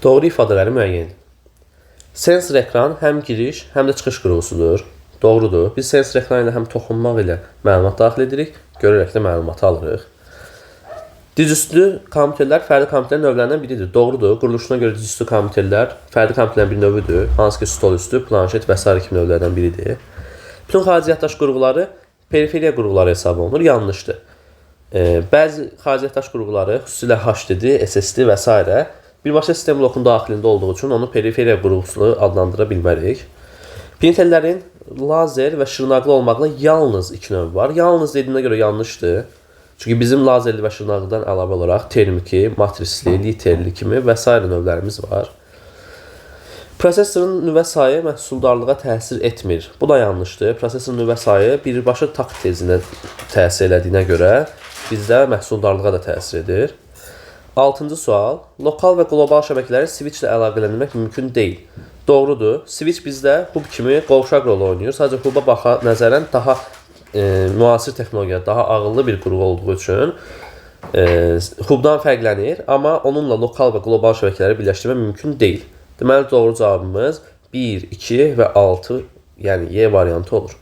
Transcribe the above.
Doğru ifadələri müəyyən edin. Sensor ekran həm giriş, həm də çıxış qurğusudur. Doğrudur. Biz sensor ekranı ilə həm toxunmaq ilə məlumat daxil edirik, görərək də məlumatı alırıq. Dizüstü kompüterlər fərdi kompüterin növlərindən biridir. Doğrudur. Quruluşuna görə dizüstü kompüterlər fərdi kompüterin bir növüdür. Hansı ki, stol üstü, planşet və s. kimi növlərdən biridir. Bütün xarici yaddaş qurğuları periferiya qurğuları hesab olunur. Yanlışdır. Bəzi xarici yaddaş qurğuları, xüsusilə HDD, SSD və s. birbaşa sistem blokun daxilində olduğu üçün onu periferiya qurğusu adlandıra bilmərik. Printerlərin lazer və şırnaqlı olmaqla yalnız iki növ var. Yalnız dediyinə görə yanlışdır. Çünki bizim lazerli və şırnaqlıdan əlavə olaraq termiki, matrisli, literli kimi və s. növlərimiz var. Prosesorun nüvə sayı məhsuldarlığa təsir etmir. Bu da yanlışdır. Prosesorun nüvə sayı birbaşa takt tezinə təsir elədiyinə görə bizdə məhsuldarlığa da təsir edir. 6-cı sual. Lokal və qlobal şəbəkələri switch ilə əlaqələndirmək mümkün deyil. Doğrudur. Switch bizdə hub kimi qovşaq rolu oynayır. Sadəcə huba nəzərən daha müasir texnologiya, daha ağıllı bir qurğu olduğu üçün hubdan fərqlənir. Amma onunla lokal və qlobal şəbəkələri birləşdirmək mümkün deyil. Deməli, doğru cavabımız 1, 2 və 6, yəni Y variantı olur.